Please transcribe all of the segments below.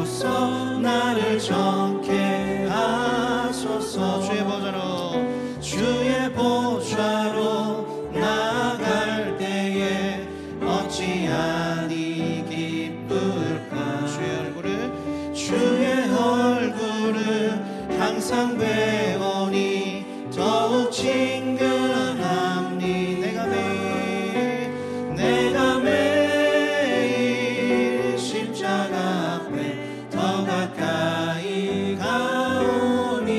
보배피로써 나를 정케 하소서. 주의 보좌로 나아갈 때에 어찌하니 기쁠까. 주의 얼굴을 항상 배우니 더욱 친근함니. 내가 매일 십자가 앞에 더 가까이 가오니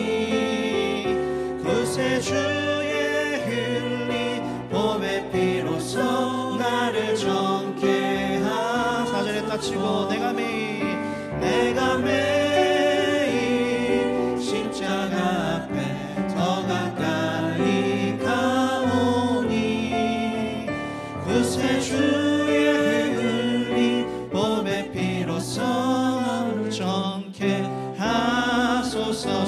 그새 주의 흘린 보배 피로써 나를 정케 하. 4절에 따치고 내가 매일 십자가 앞에 더 가까이 가오니 그새 주의 흘린 보배 피로써 나를 정케 하소서.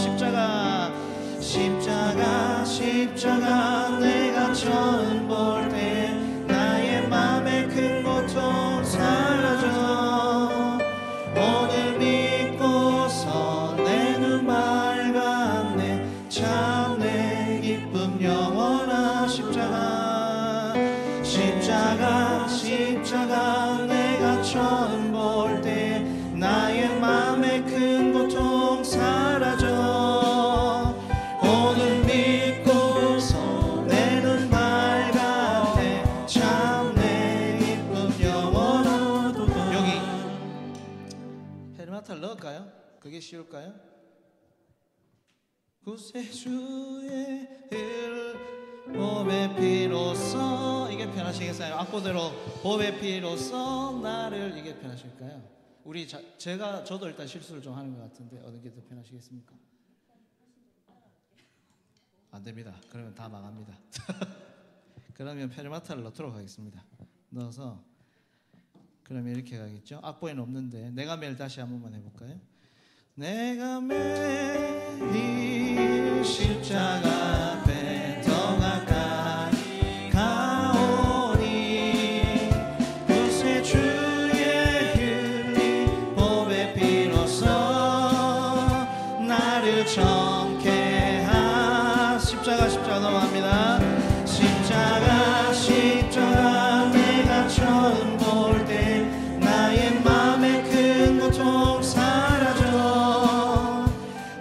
십자가 내가 처음 볼 때 나의 맘에 큰 고통 사라져. 오늘 믿고서 내 눈 밝았네. 참 내 기쁨 영원한 십자가 내가 처음 볼 때 나의 맘에 큰 고통 사라져. 오늘 믿고서 내 눈 밝았네. 참 내 기쁨 영원하도다. 여기 페르마타를 넣을까요? 그게 쉬울까요? 구세주의 보배 피로써, 이게 편하시겠어요? 악보대로 보배 피로써 나를, 이게 편하실까요? 저도 일단 실수를 좀 하는 것 같은데 어느 게 더 편하시겠습니까? 안 됩니다. 그러면 다 망합니다. 그러면 페르마타를 넣도록 하겠습니다. 넣어서 그러면 이렇게 가겠죠? 악보에는 없는데 내가 매일 다시 한 번만 해볼까요? 내가 매일 십자가 앞에 더 가까이 가오니 그새 주의 흘린 보배 피로써 나를 정케 하. 십자가 넘어갑니다. 십자가 내가 처음 볼 때 나의 맘에 큰 고통 사라져.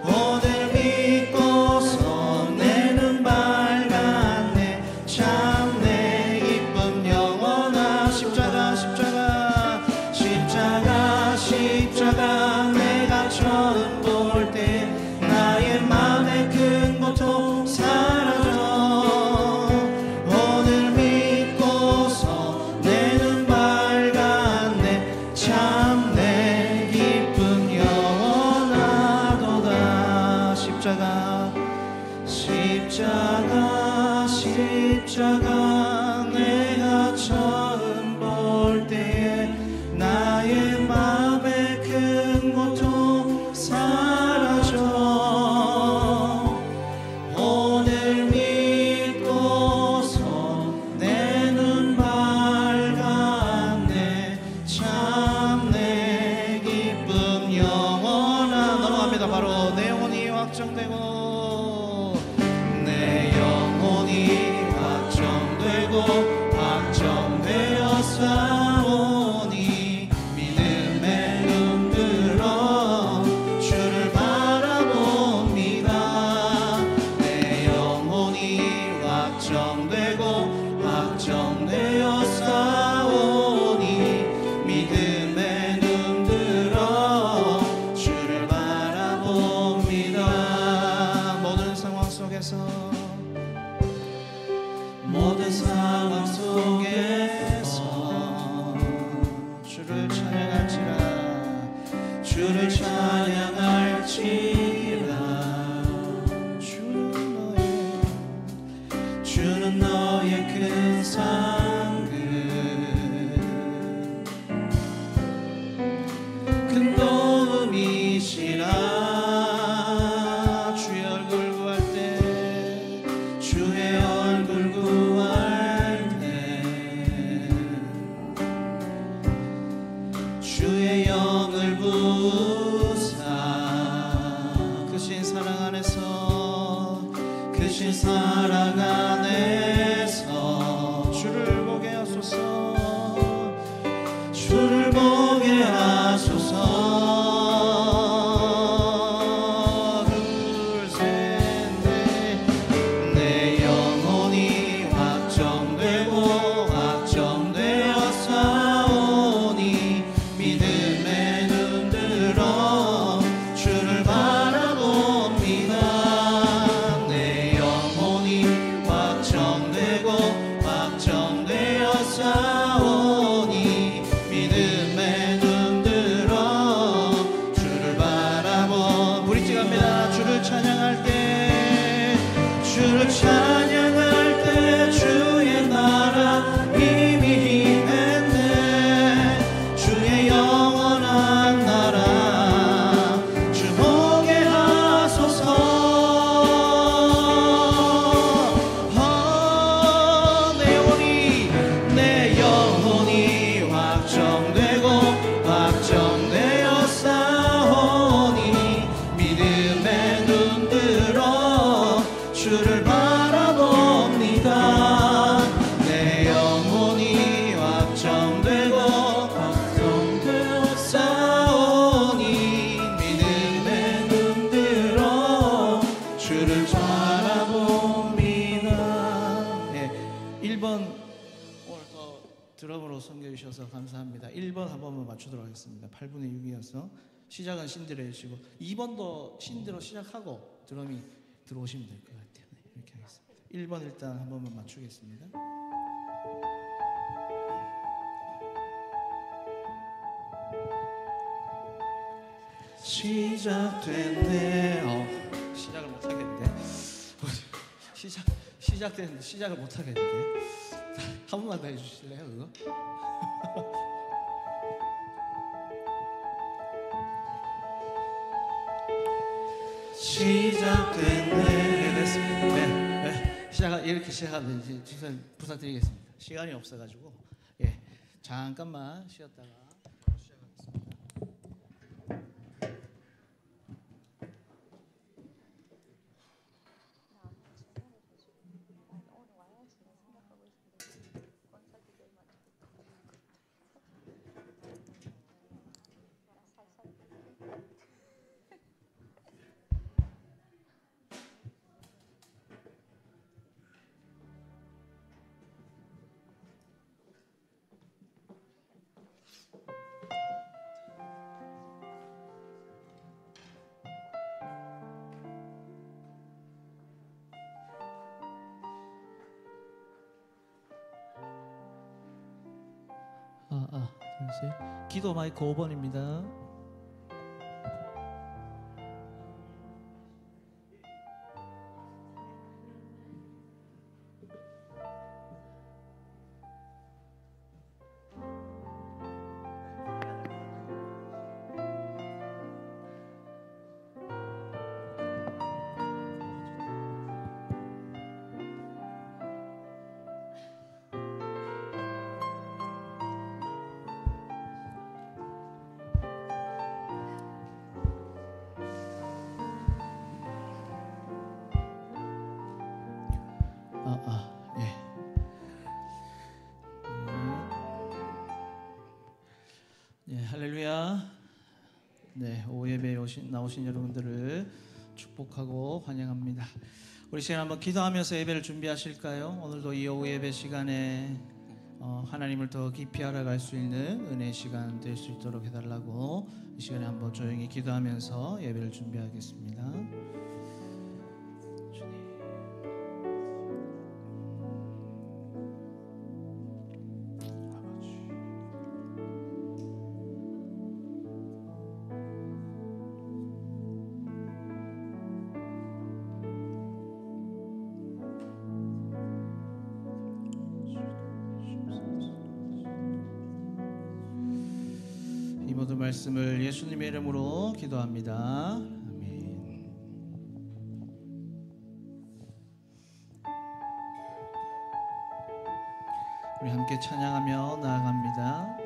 오늘 믿고서 내 눈 밝았네. 참 내 기쁨 영원한 십자가 내가 처음 볼 때 나의 맘에 큰 고통 사라져. 오늘 믿고서 내 눈 밝았네. 참 내 기쁨 영원하도다. 십자가 내가 처음 볼 때에 나의 맘에 큰 고통 사라져. 오늘 믿고서 내 눈 밝았네. 참 내 기쁨 영원한. 넘어갑니다. 바로 내 영혼이 확정되고 확정되어 싸우니 믿음의 눈 들어 주를 바라봅니다. 내 영혼이 확정되어 싸우니 믿음의 눈 들어 주를 바라봅니다. 모든 상황 속에서 주를 찬양할지라. 주는 너의 큰 상급 큰 도움이시라. 주의 얼굴 구할 때 주의 영을 부으 주를 찬양할 때 주의 나라 이미 임했네. 주의 영원한 나라 주목에 하소서. 내 영혼이 확정되고 확정되어 싸우니 믿음의 눈 들어 주를 바라봅니다. 내 영혼이 확정되고 확정되어 싸우니 믿음의 눈 들어 주를 바라봅니다. 네, 1번 오늘 또 드럼으로 섬겨주셔서 감사합니다. 1번 한 번만 맞추도록 하겠습니다. 8분의 6이어서 시작은 신대로 해주시고 2번도 신대로 시작하고 드럼이 들어오시면 될 것 같아요. 네, 이렇게 하겠습니다. 1번 일단 한 번만 맞추겠습니다. 시작됐네. 시작을 못 하겠는데. 시작됐는데 시작을 못 하겠는데. 한 번만 더 해주실래요, 그거? 시작됐네. 네, 됐습니다. 네. 이렇게 시작하면 이제 부탁드리겠습니다. 시간이 없어가지고 예, 잠깐만 쉬었다가 시작하겠습니다. 둘, 셋. 기도 마이크 5번입니다. 예. 네, 할렐루야. 네, 오후 예배에 나오신 여러분들을 축복하고 환영합니다. 우리 시간 한번 기도하면서 예배를 준비하실까요? 오늘도 이 오후 예배 시간에 하나님을 더 깊이 알아갈 수 있는 은혜의 시간 될 수 있도록 해달라고 이 시간에 한번 조용히 기도하면서 예배를 준비하겠습니다. 이 모든 말씀을 예수님의 이름으로 기도합니다. 아멘. 우리 함께 찬양하며 나아갑니다.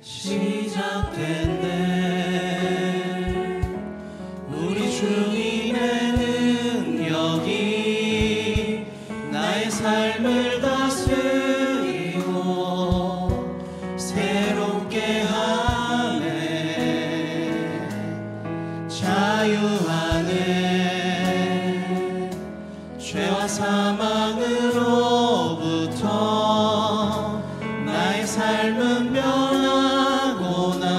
시작됐네. 우리 주님의 능력이 나의 삶을 다스리고 새롭게 하네. 자유하네. 죄와 사망으로부터 나의 삶은 변하고나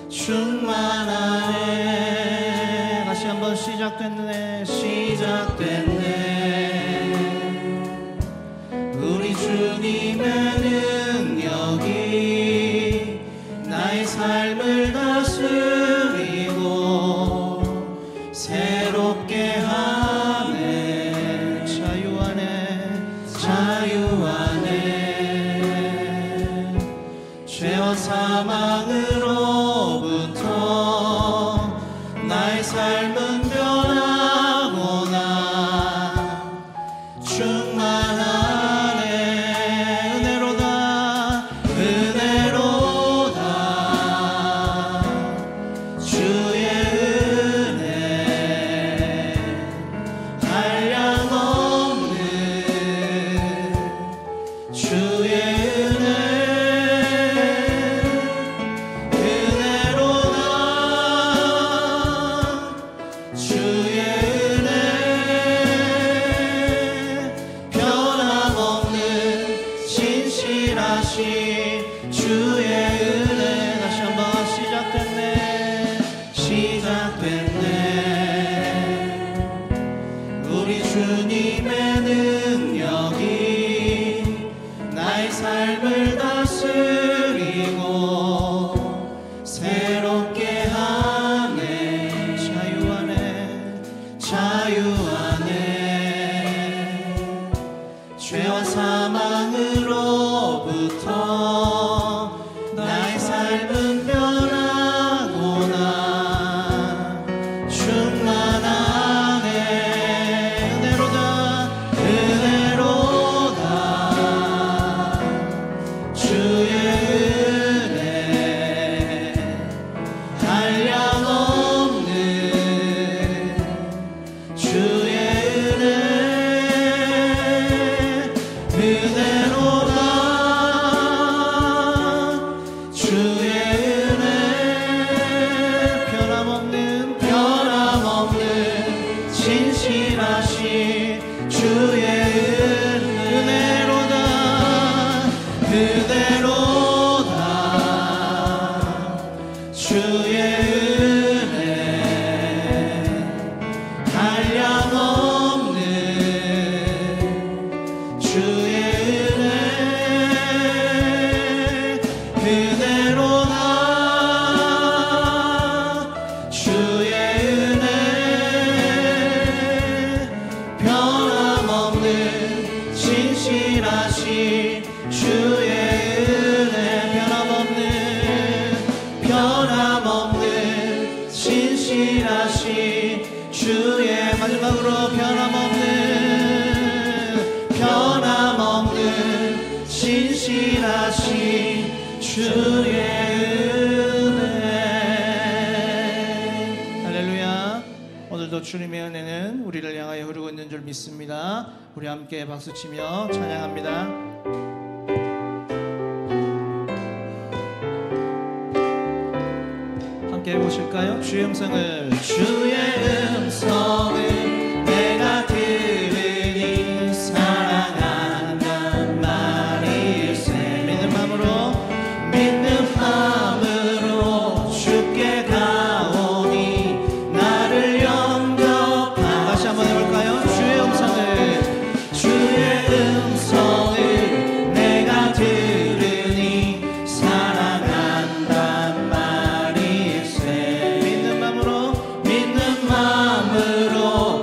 충만하네. 다시 한번 시작됐네. 우리 주님의 능력이 나의 삶을 다스리고 새롭게 사망으로부터 나의 삶은 변하구나. 충만하네. 은혜로다 은혜로다. 주의 은혜 한량없는 주의 은혜로다. 주의 은혜 변함없는 진실하신 주의 은혜. 다시 한번 시작됐네. 우리 주님의 능력이 나의 삶을 다스리고 새롭게 하네. 자유 안에 죄와 사망으로부터 나의 삶은 변하구나. 충만하네. 은혜로다 주의 은혜 한량없는 주의 은혜 은혜로다. 주의 은혜 변함없는 진실하신 주의 은혜로다. 주의 은혜 한량없는 주의 은혜 은혜로다. 주의 은혜 변함없는 진실하신 주의 은혜 변함없는 진실하신 주의 마지막으로 변함없는 진실하신 주의 은혜. 할렐루야. 오늘도 주님의 은혜는 우리를 향하여 흐르고 있는 줄 믿습니다. 우리 함께 박수치며 찬양합니다. 함께 해보실까요? 주의 음성을 내가 들으니 사랑한단 말일세. 믿는 마음으로 주께 가오니 나를 영접하. 다시 한번 해볼까요? 주의 음성을 내가 들으니 사랑한단 말일세. 믿는 마음으로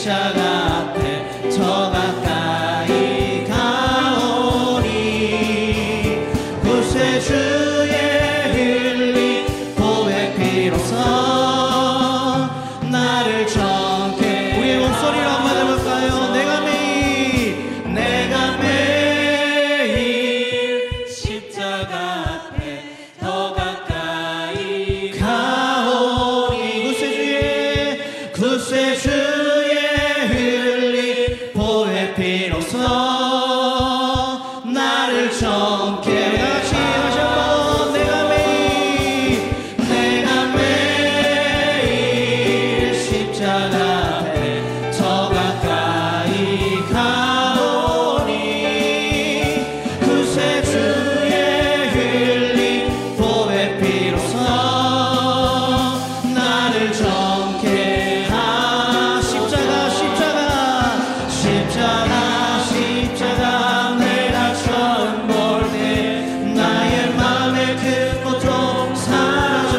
십자가 앞에 더 가까이 가오니 구세주의 흘린 보혈 피로써 나를 정케 우리의 목소리로 한번 해볼까요? 내가 매일 십자가 앞에 더 가까이 가오니 구세주의 흘린 보혈 피로써 나를 정케 다같이 다시 한번 내가 매일 십자가 앞에 더 가까이 가오니 구세주의 흘린 보혈 피로써 나를 정케 하 십자가 내가 처음 볼 때 나의 맘에 큰 고통 사라져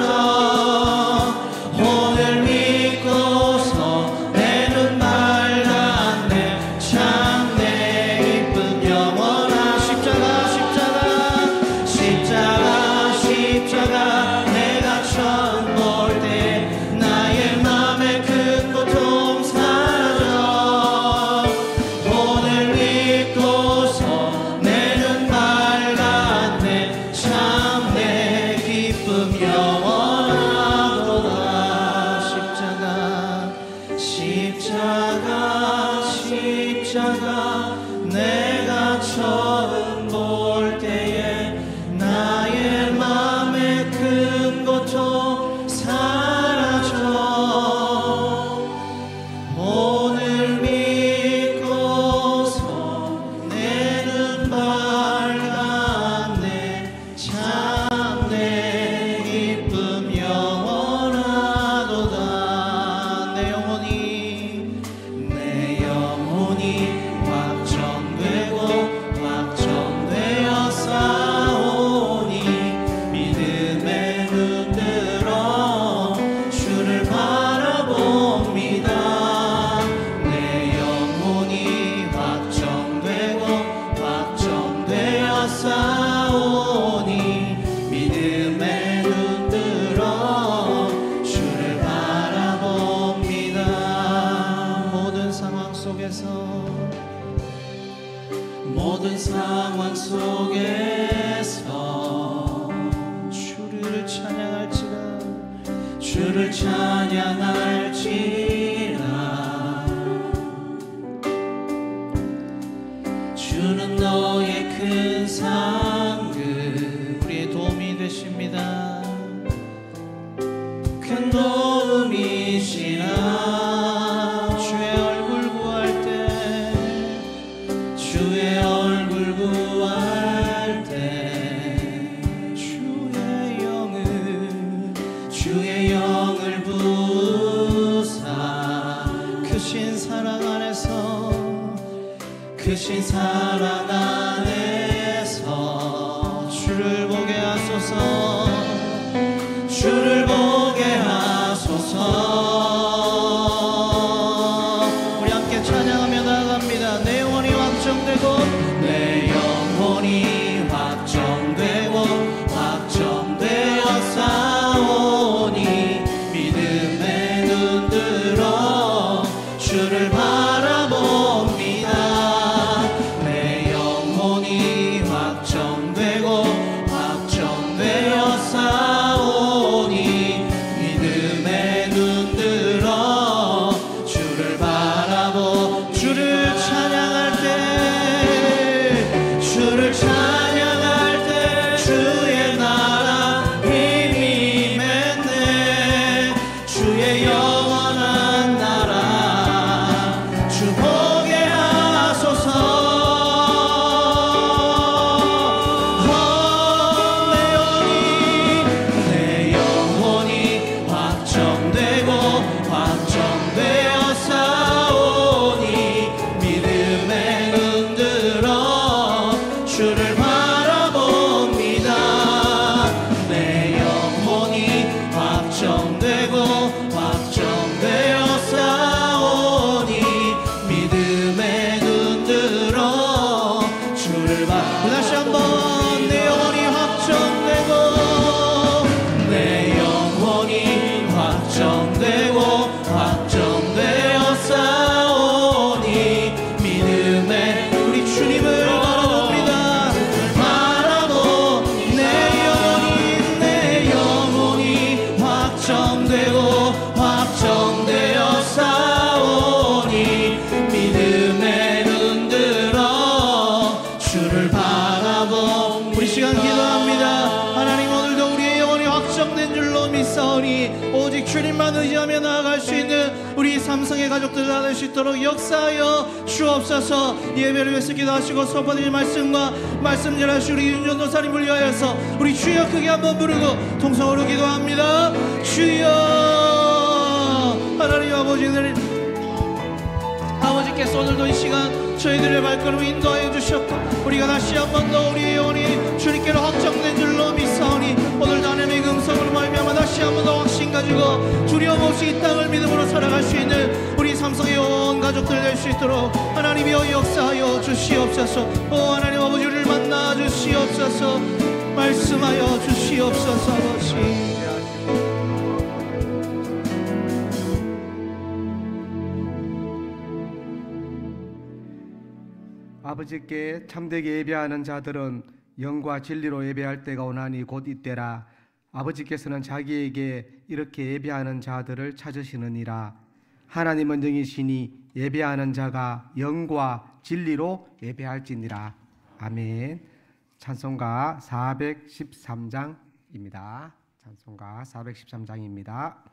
오늘 믿고서 내 눈 밝았네 참 내 이쁜 영원한 십자가 내가 처음 볼 때 나의 맘에 큰 고통 사라져 오늘 믿고서 내 눈 밝았네 참 내 기쁨 영원하도다 십자가 내가 처음 볼 때에 나의 맘에 큰 고통 사라져 오늘 믿고서 내 눈 밝았네 참 내 기쁨 영원하도다 내 영혼이 확정되어 싸우니 믿음의 눈 들어 주를 바라봅니다 내 영혼이 확정되어 싸우니 믿음의 눈 들어 주를 바라봅니다 모든 상황 속에서 주를 찬양할지라 주는 너의 큰 상급 우리의 도움이 되십니다. 큰 도움이시라 주의 얼굴 구할 때 주의 얼굴 구할 때 주의 영을 부사 크신 사랑 안에서 주를 보게 하소서 주를 보게 하소서 우리 함께 찬양하며 나아갑니다. 내 영혼이 확정되고 확정되어 싸우니 믿음의 눈 들어 주를 바라봅니다 내 영혼이 확정되어 싸우니 믿음의 눈 들어 주를 찬양할 때 주의 나라 힘이 맺네 주의 영원한 나라 나눌 수 있도록 역사하여 주옵소서. 예배를 위해서 기도하시고 선포드릴 말씀과 말씀 전하시고 우리 윤전도사님을 위하여서 우리 주여 크게 한번 부르고 통성으로 기도합니다. 주여. 하나님 아버지께서 오늘도 이 시간 저희들의 발걸음을 인도하여 주셨고 우리가 다시 한 번 더 우리의 영혼이 주님께로 확정된 줄로 믿사오니 오늘도 하나님의 음성으로 말미암아 다시 한 번 더 확신 가지고 두려움 없이 이 땅을 믿음으로 살아갈 수 있는 우리 삼성의 온 가족들 될 수 있도록 하나님이여 역사하여 주시옵소서. 오 하나님 아버지 우리를 만나 주시옵소서. 말씀하여 주시옵소서. 아버지 아버지께 참되게 예배하는 자들은 영과 진리로 예배할 때가 오나니 곧 이때라. 아버지께서는 자기에게 이렇게 예배하는 자들을 찾으시느니라. 하나님은 영이시니 예배하는 자가 영과 진리로 예배할지니라. 아멘. 찬송가 413장입니다. 찬송가 413장입니다.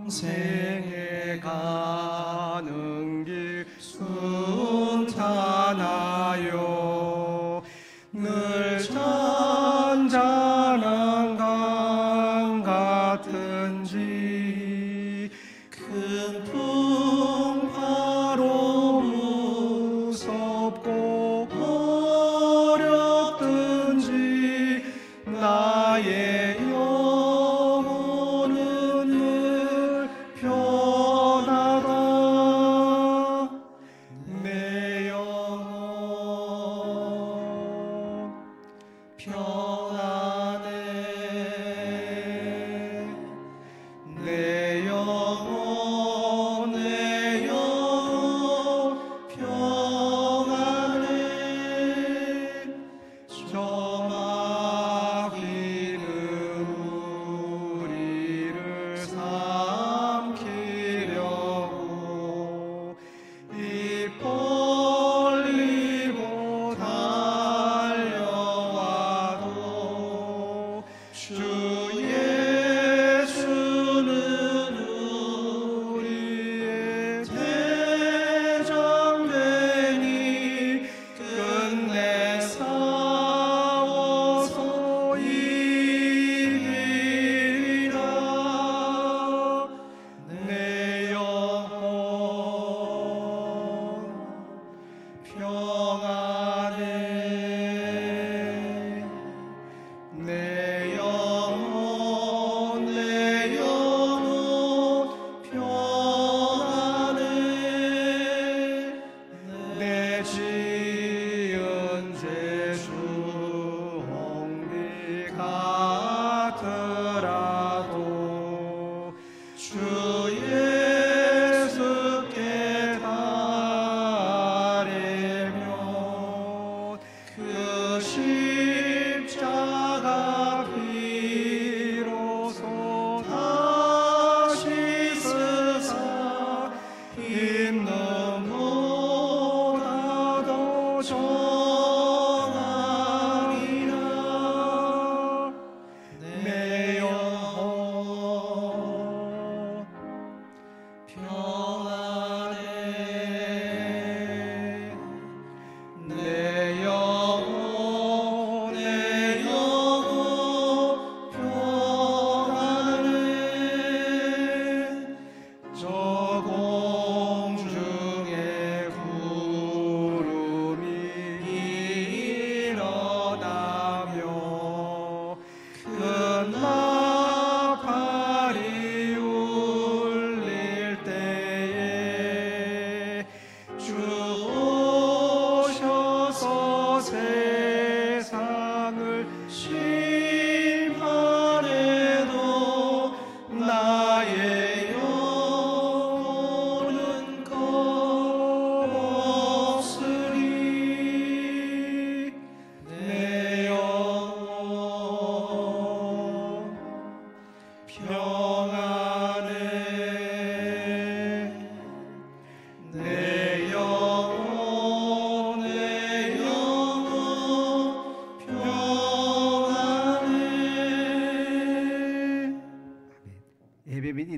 생에 가는 길 순탄하여 늘 잔잔한 강 같은지 큰 풍파로 무섭고 어렵든지 나의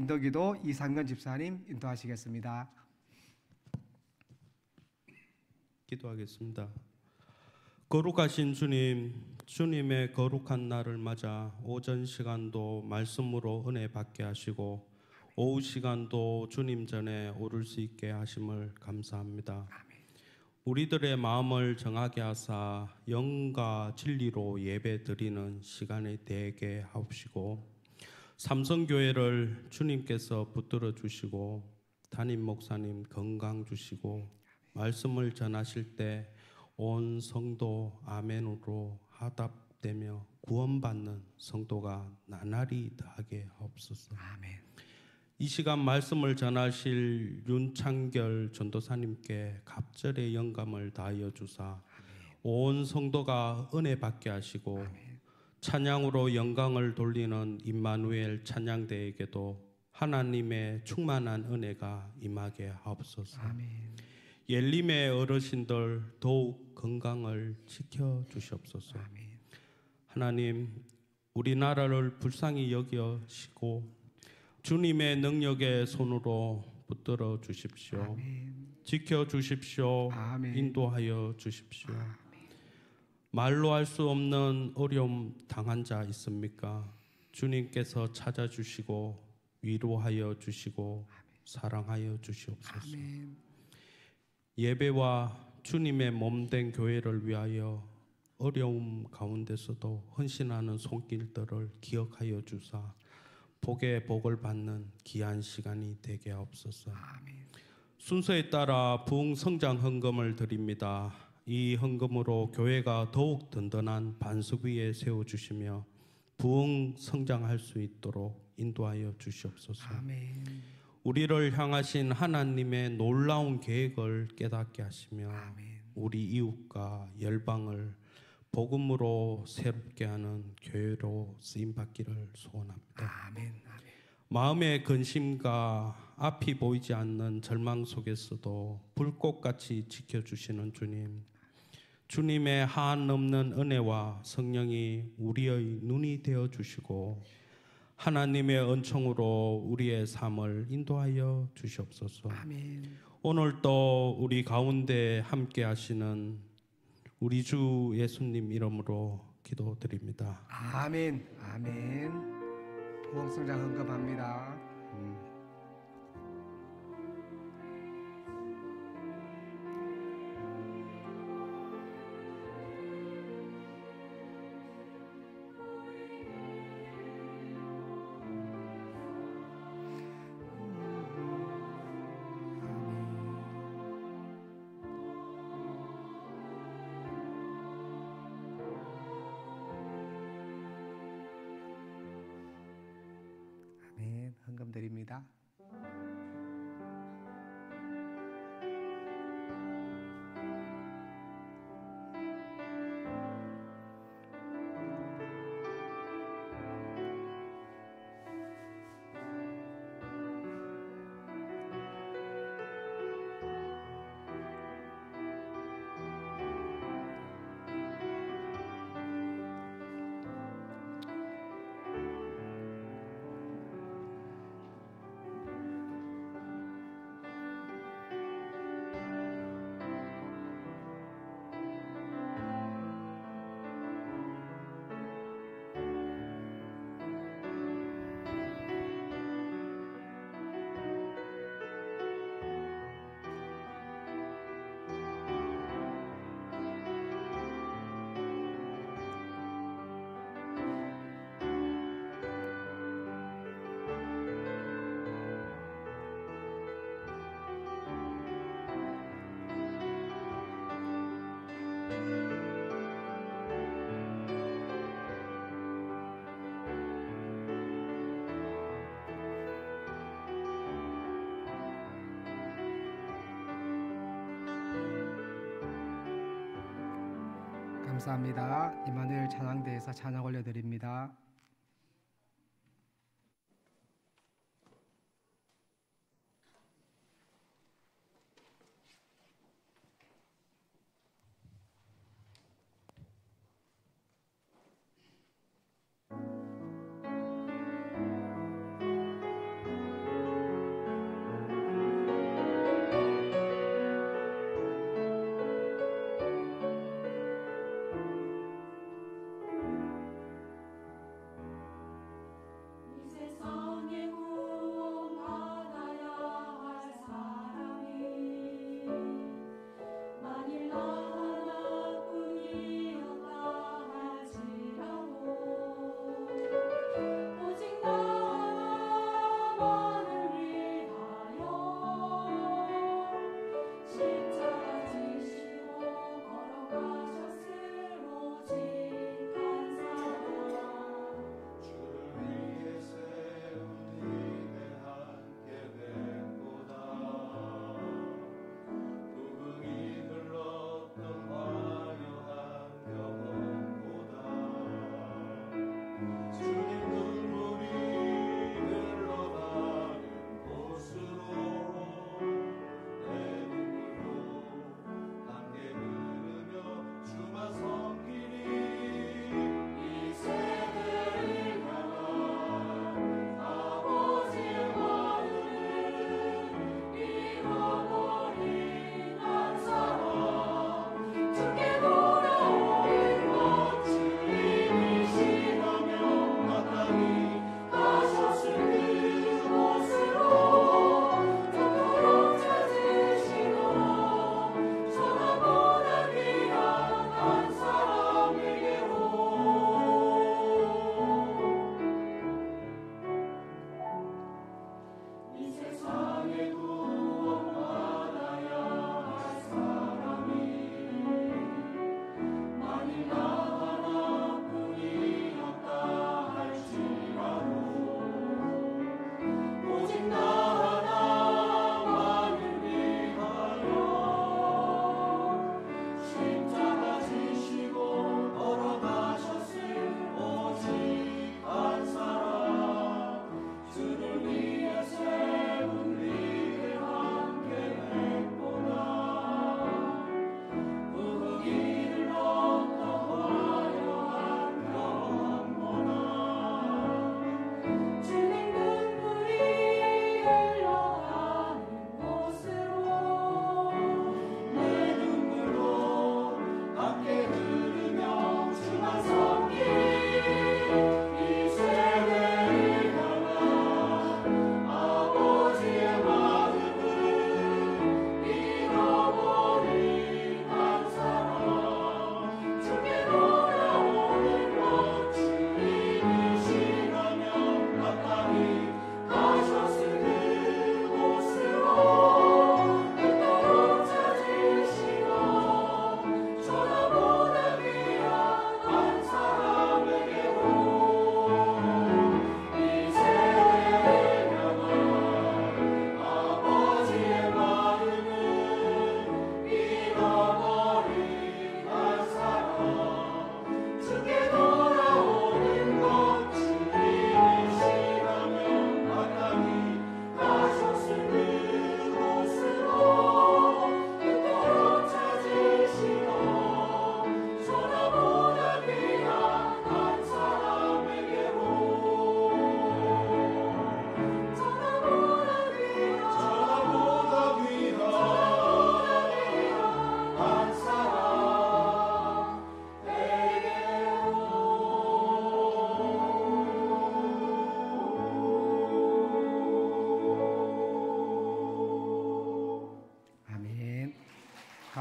인도기도 이상근 집사님 인도하시겠습니다. 기도하겠습니다. 거룩하신 주님, 주님의 거룩한 날을 맞아 오전 시간도 말씀으로 은혜 받게 하시고 오후 시간도 주님 전에 오를 수 있게 하심을 감사합니다. 우리들의 마음을 정하게 하사 영과 진리로 예배 드리는 시간이 되게 하옵시고 삼성교회를 주님께서 붙들어 주시고 담임 목사님 건강 주시고 말씀을 전하실 때 온 성도 아멘으로 화답되며 구원받는 성도가 나날이 더하게 하옵소서. 아멘. 이 시간 말씀을 전하실 윤창결 전도사님께 갑절의 영감을 다하여 주사 온 성도가 은혜 받게 하시고 찬양으로 영광을 돌리는 임마누엘 찬양대에게도 하나님의 충만한 은혜가 임하게 하옵소서. 아멘. 옐림의 어르신들 더욱 건강을 지켜 주시옵소서. 아멘. 하나님, 우리나라를 불쌍히 여기시고 주님의 능력의 손으로 붙들어 주십시오. 아멘. 지켜 주십시오. 아멘. 인도하여 주십시오. 아멘. 말로 할 수 없는 어려움 당한 자 있습니까? 주님께서 찾아주시고 위로하여 주시고 사랑하여 주시옵소서. 아멘. 예배와 주님의 몸된 교회를 위하여 어려움 가운데서도 헌신하는 손길들을 기억하여 주사 복의 복을 받는 귀한 시간이 되게 하옵소서. 아멘. 순서에 따라 부흥 성장 헌금을 드립니다. 이 헌금으로 교회가 더욱 든든한 반석 위에 세워주시며 부흥 성장할 수 있도록 인도하여 주시옵소서. 아멘. 우리를 향하신 하나님의 놀라운 계획을 깨닫게 하시며 아멘. 우리 이웃과 열방을 복음으로 새롭게 하는 교회로 쓰임받기를 소원합니다. 아멘. 아멘. 마음의 근심과 앞이 보이지 않는 절망 속에서도 불꽃같이 지켜주시는 주님, 주님의 한없는 은혜와 성령이 우리의 눈이 되어주시고 하나님의 은총으로 우리의 삶을 인도하여 주시옵소서. 아멘. 오늘도 우리 가운데 함께 하시는 우리 주 예수님 이름으로 기도드립니다. 아멘. 아멘. 부흥성장 헌금합니다. 아멘. 헌금 드립니다. 감사합니다. 임마누엘 찬양대에서 찬양 올려드립니다.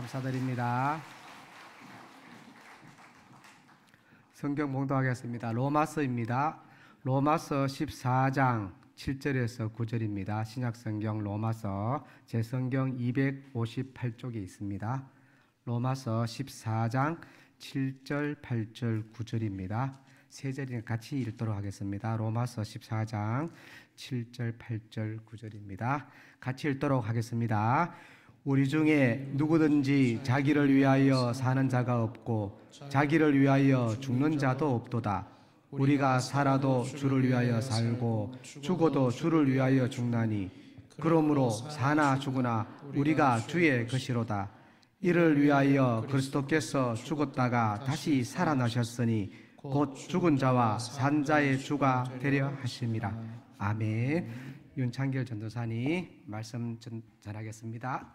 감사드립니다. 성경 봉독하겠습니다. 로마서입니다. 로마서 14장 7절에서 9절입니다. 신약성경 로마서 제 성경 258쪽에 있습니다. 로마서 14장 7절, 8절, 9절입니다. 세 절이 같이 읽도록 하겠습니다. 로마서 14장 7절, 8절, 9절입니다. 같이 읽도록 하겠습니다. 우리 중에 누구든지 자기를 위하여 사는 자가 없고 자기를 위하여 죽는 자도 없도다. 우리가 살아도 주를 위하여 살고 죽어도 주를 위하여 죽나니 그러므로 사나 죽으나 우리가 주의 것이로다. 이를 위하여 그리스도께서 죽었다가 다시 살아나셨으니 곧 죽은 자와 산 자의 주가 되려 하심이라. 아멘. 윤창결 전도사님 말씀 전하겠습니다.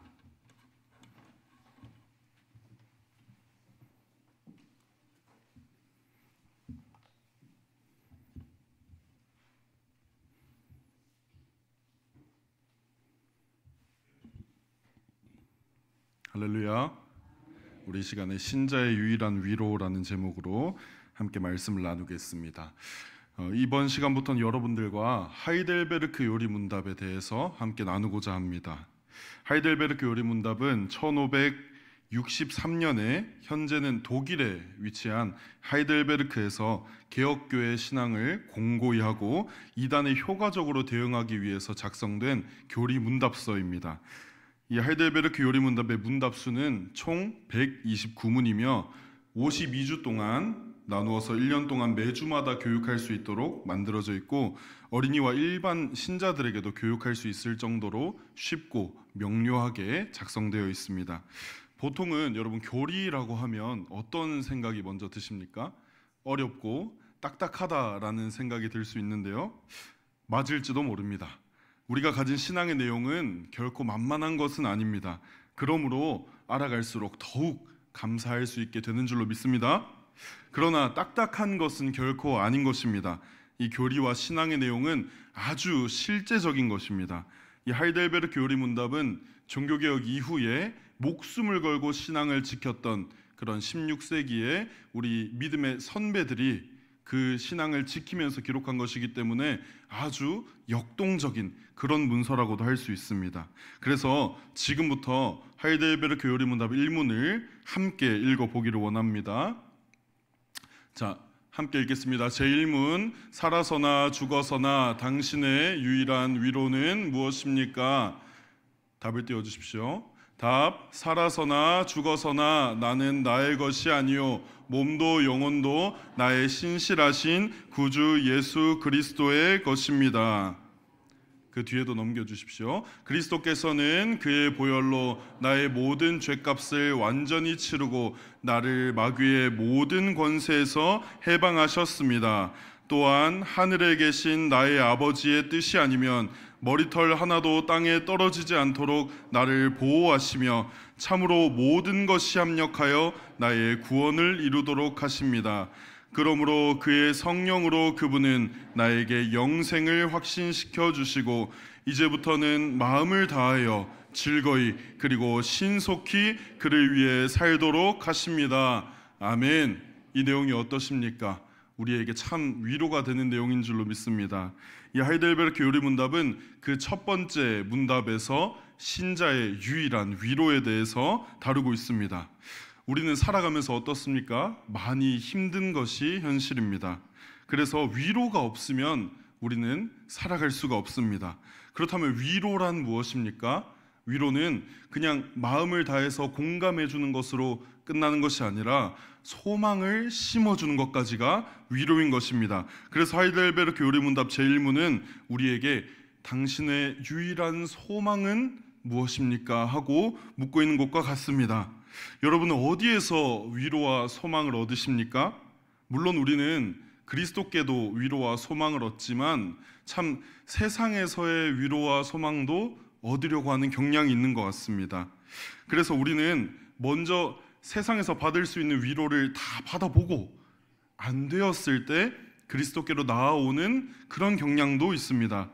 할렐루야. 우리 이 시간에 신자의 유일한 위로라는 제목으로 함께 말씀을 나누겠습니다. 이번 시간부터는 여러분들과 하이델베르크 요리 문답에 대해서 함께 나누고자 합니다. 하이델베르크 요리 문답은 1563년에 현재는 독일에 위치한 하이델베르크에서 개혁교회 신앙을 공고히 하고 이단에 효과적으로 대응하기 위해서 작성된 교리 문답서입니다. 이 하이델베르크 요리 문답의 문답수는 총 129문이며 52주 동안 나누어서 1년 동안 매주마다 교육할 수 있도록 만들어져 있고 어린이와 일반 신자들에게도 교육할 수 있을 정도로 쉽고 명료하게 작성되어 있습니다. 보통은 여러분 교리라고 하면 어떤 생각이 먼저 드십니까? 어렵고 딱딱하다라는 생각이 들 수 있는데요. 맞을지도 모릅니다. 우리가 가진 신앙의 내용은 결코 만만한 것은 아닙니다. 그러므로 알아갈수록 더욱 감사할 수 있게 되는 줄로 믿습니다. 그러나 딱딱한 것은 결코 아닌 것입니다. 이 교리와 신앙의 내용은 아주 실제적인 것입니다. 이 하이델베르크 요리 문답은 종교개혁 이후에 목숨을 걸고 신앙을 지켰던 그런 16세기의 우리 믿음의 선배들이 그 신앙을 지키면서 기록한 것이기 때문에 아주 역동적인 그런 문서라고도 할 수 있습니다. 그래서 지금부터 하이델베르크 요리 문답 1문을 함께 읽어보기를 원합니다. 자, 함께 읽겠습니다. 제1문, 살아서나 죽어서나 당신의 유일한 위로는 무엇입니까? 답을 띄워주십시오. 답, 살아서나 죽어서나 나는 나의 것이 아니요 몸도 영혼도 나의 신실하신 구주 예수 그리스도의 것입니다. 그 뒤에도 넘겨주십시오. 그리스도께서는 그의 보혈로 나의 모든 죄값을 완전히 치르고 나를 마귀의 모든 권세에서 해방하셨습니다. 또한 하늘에 계신 나의 아버지의 뜻이 아니면 머리털 하나도 땅에 떨어지지 않도록 나를 보호하시며 참으로 모든 것이 합력하여 나의 구원을 이루도록 하십니다. 그러므로 그의 성령으로 그분은 나에게 영생을 확신시켜 주시고 이제부터는 마음을 다하여 즐거이 그리고 신속히 그를 위해 살도록 하십니다. 아멘. 이 내용이 어떠십니까? 우리에게 참 위로가 되는 내용인 줄로 믿습니다. 이 하이델베르크 요리 문답은 그 첫 번째 문답에서 신자의 유일한 위로에 대해서 다루고 있습니다. 우리는 살아가면서 어떻습니까? 많이 힘든 것이 현실입니다. 그래서 위로가 없으면 우리는 살아갈 수가 없습니다. 그렇다면 위로란 무엇입니까? 위로는 그냥 마음을 다해서 공감해 주는 것으로 끝나는 것이 아니라 소망을 심어주는 것까지가 위로인 것입니다. 그래서 하이델베르크 요리 문답 제1문은 우리에게 당신의 유일한 소망은 무엇입니까? 하고 묻고 있는 것과 같습니다. 여러분은 어디에서 위로와 소망을 얻으십니까? 물론 우리는 그리스도께도 위로와 소망을 얻지만 참 세상에서의 위로와 소망도 얻으려고 하는 경향이 있는 것 같습니다. 그래서 우리는 먼저 세상에서 받을 수 있는 위로를 다 받아보고 안 되었을 때 그리스도께로 나아오는 그런 경향도 있습니다.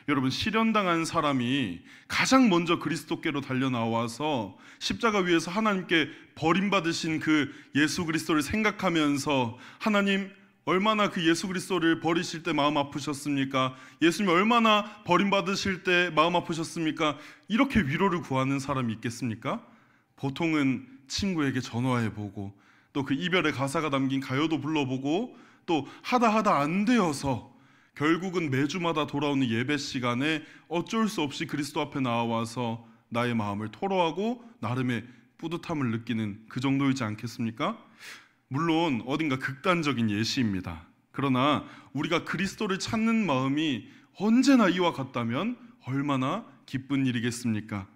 여러분, 시련당한 사람이 가장 먼저 그리스도께로 달려나와서 십자가 위에서 하나님께 버림받으신 그 예수 그리스도를 생각하면서 하나님, 얼마나 그 예수 그리스도를 버리실 때 마음 아프셨습니까? 예수님 얼마나 버림받으실 때 마음 아프셨습니까? 이렇게 위로를 구하는 사람이 있겠습니까? 보통은 친구에게 전화해보고 또 그 이별의 가사가 담긴 가요도 불러보고 또 하다 안 되어서 결국은 매주마다 돌아오는 예배 시간에 어쩔 수 없이 그리스도 앞에 나와서 나의 마음을 토로하고 나름의 뿌듯함을 느끼는 그 정도이지 않겠습니까? 물론 어딘가 극단적인 예시입니다. 그러나 우리가 그리스도를 찾는 마음이 언제나 이와 같다면 얼마나 기쁜 일이겠습니까?